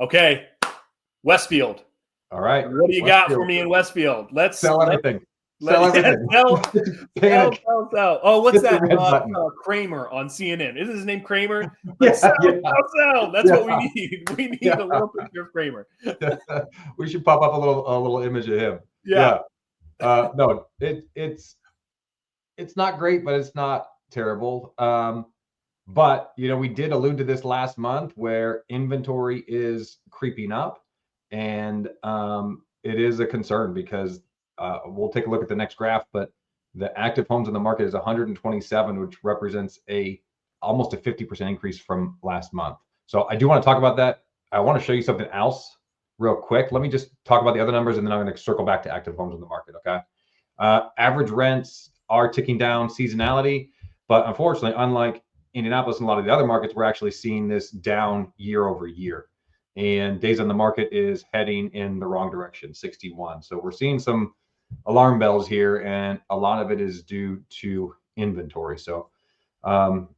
Okay, Westfield. All right. What do you got for me in Westfield? Let's sell everything. Sell everything. Sell. Oh, what's Hit that? Kramer on CNN. Isn't his name Kramer? Sell. That's what we need. We need a little picture of Kramer. We should pop up a little image of him. Yeah. No, it's not great, but it's not terrible. But we did allude to this last month where inventory is creeping up, and it is a concern because we'll take a look at the next graph, but the active homes in the market is 127, which represents almost a 50% increase from last month. So I do want to talk about that. I want to show you something else real quick. Let me just talk about the other numbers, and then I'm going to circle back to active homes in the market. Okay. Average rents are ticking down, seasonality, but unfortunately, unlike Indianapolis and a lot of the other markets, we're actually seeing this down year over year. And days on the market is heading in the wrong direction, 61. So we're seeing some alarm bells here, and a lot of it is due to inventory. So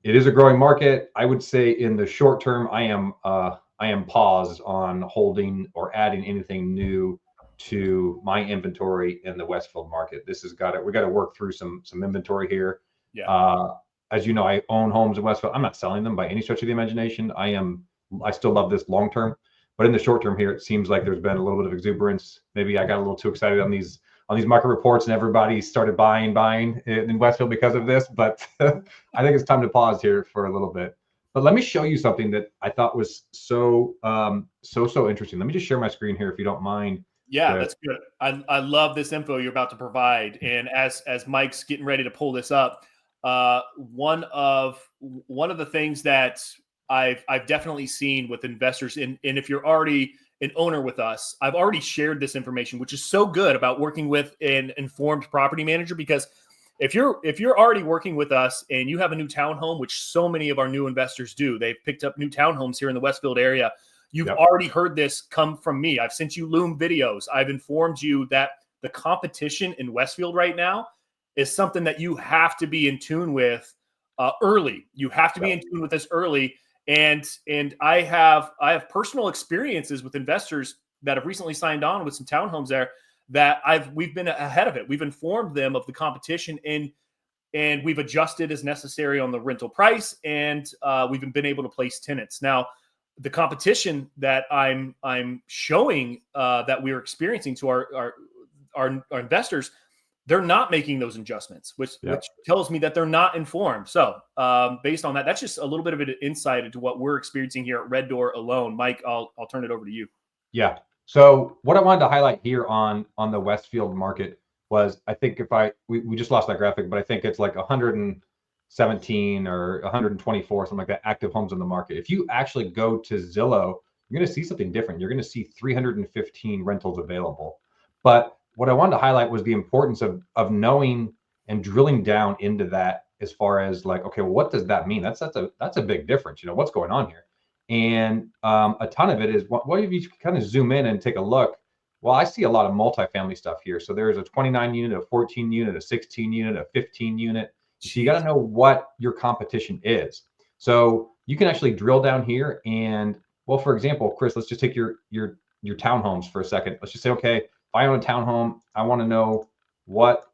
it is a growing market. I would say in the short term, I am paused on holding or adding anything new to my inventory in the Westfield market. We got to work through some inventory here. Yeah. As you know, I own homes in Westfield. I'm not selling them by any stretch of the imagination. I still love this long term, but in the short term here, it seems like there's been a little bit of exuberance. Maybe I got a little too excited on these market reports, and everybody started buying in Westfield because of this. But I think it's time to pause here for a little bit. But let me show you something that I thought was so interesting. Let me just share my screen here, if you don't mind. Yeah, that's good. I love this info you're about to provide. And as Mike's getting ready to pull this up, one of the things that I've definitely seen with investors, and if you're already an owner with us, I've already shared this information, which is so good about working with an informed property manager. Because if you're already working with us and you have a new townhome, which so many of our new investors do, they've picked up new townhomes here in the Westfield area. You've already heard this come from me. I've sent you Loom videos. I've informed you that the competition in Westfield right now is something that you have to be in tune with early. You have to be in tune with this early. And I have personal experiences with investors that have recently signed on with some townhomes there that we've been ahead of it. We've informed them of the competition, and we've adjusted as necessary on the rental price, and we've been able to place tenants. Now, the competition that I'm showing that we're experiencing to our investors, they're not making those adjustments, which tells me that they're not informed. So based on that, that's just a little bit of an insight into what we're experiencing here at Red Door alone. Mike, I'll turn it over to you. Yeah. So what I wanted to highlight here on the Westfield market was, I think we just lost that graphic, but I think it's like 117 or 124, something like that, active homes on the market. If you actually go to Zillow, you're going to see something different. You're going to see 315 rentals available. But what I wanted to highlight was the importance of knowing and drilling down into that, as far as like, okay, well, what does that mean? That's a big difference. What's going on here? And a ton of it is, what if you kind of zoom in and take a look? Well, I see a lot of multifamily stuff here. So there's a 29 unit, a 14 unit, a 16 unit, a 15 unit. So you got to know what your competition is. So you can actually drill down here and, well, for example, Chris, let's just take your townhomes for a second. Let's just say, okay, if I own a townhome, I want to know what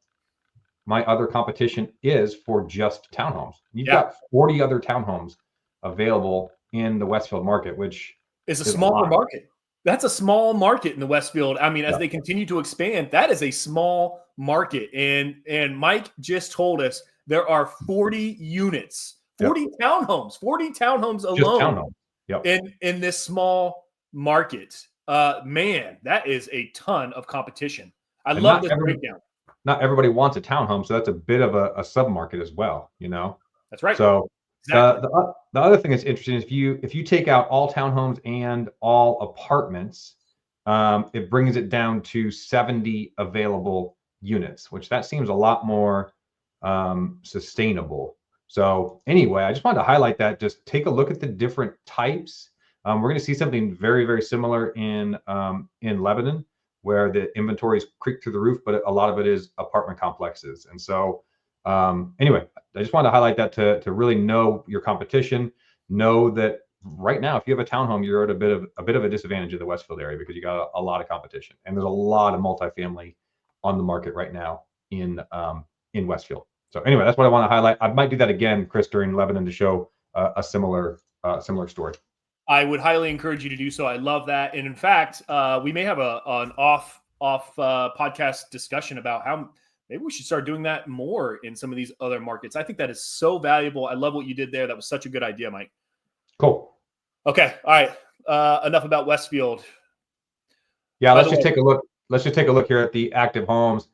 my other competition is for just townhomes. You've got 40 other townhomes available in the Westfield market, which is a smaller market. That's a small market in the Westfield. I mean, as they continue to expand, that is a small market. And Mike just told us there are 40 units, 40 townhomes alone in this small market. Man, that is a ton of competition. I love this breakdown. Not everybody wants a townhome, so that's a bit of a sub-market as well, That's right. So the other thing that's interesting is if you take out all townhomes and all apartments, it brings it down to 70 available units, which that seems a lot more sustainable. So anyway, I just wanted to highlight that. Just take a look at the different types. We're going to see something very, very similar in Lebanon, where the inventory is creaked through the roof, but a lot of it is apartment complexes. And so anyway, I just wanted to highlight that to really know your competition, know that right now, if you have a townhome, you're at a bit of a disadvantage in the Westfield area because you got a lot of competition, and there's a lot of multifamily on the market right now in Westfield. So anyway, that's what I want to highlight. I might do that again, Chris, during Lebanon to show a similar story. I would highly encourage you to do so. I love that. And in fact, we may have an off podcast discussion about how maybe we should start doing that more in some of these other markets. I think that is so valuable. I love what you did there. That was such a good idea, Mike. Cool. Okay. All right. Enough about Westfield. Yeah, let's just take a look. Let's just take a look here at the active homes.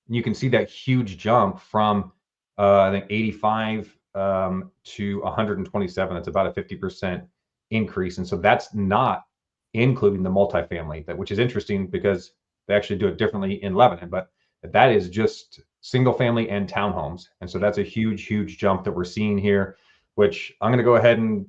You can see that huge jump from I think 85 to 127. That's about a 50% increase, and so that's not including the multifamily, which is interesting because they actually do it differently in Lebanon. But that is just single family and townhomes, and so that's a huge jump that we're seeing here. Which I'm going to go ahead and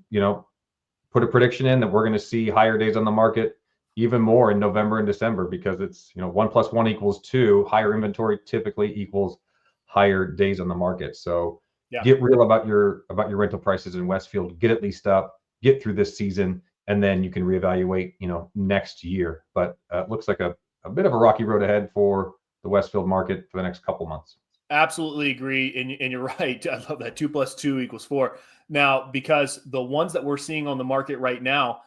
put a prediction in that we're going to see higher days on the market even more in November and December, because it's 1 + 1 = 2. Higher inventory typically equals higher days on the market. So get real about your rental prices in Westfield. Get it leased up. Get through this season, and then you can reevaluate next year. But it looks like a bit of a rocky road ahead for the Westfield market for the next couple months. Absolutely agree, and you're right. I love that 2 + 2 = 4. Now, because the ones that we're seeing on the market right now,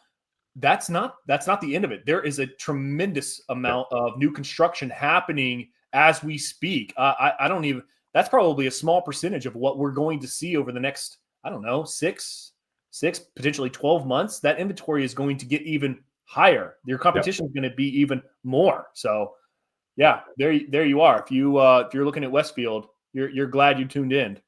that's not the end of it. There is a tremendous amount of new construction happening as we speak. I don't even. That's probably a small percentage of what we're going to see over the next, I don't know, six, potentially 12 months. That inventory is going to get even higher. Your competition is going to be even more. So, yeah, there you are. If you're looking at Westfield, you're glad you tuned in.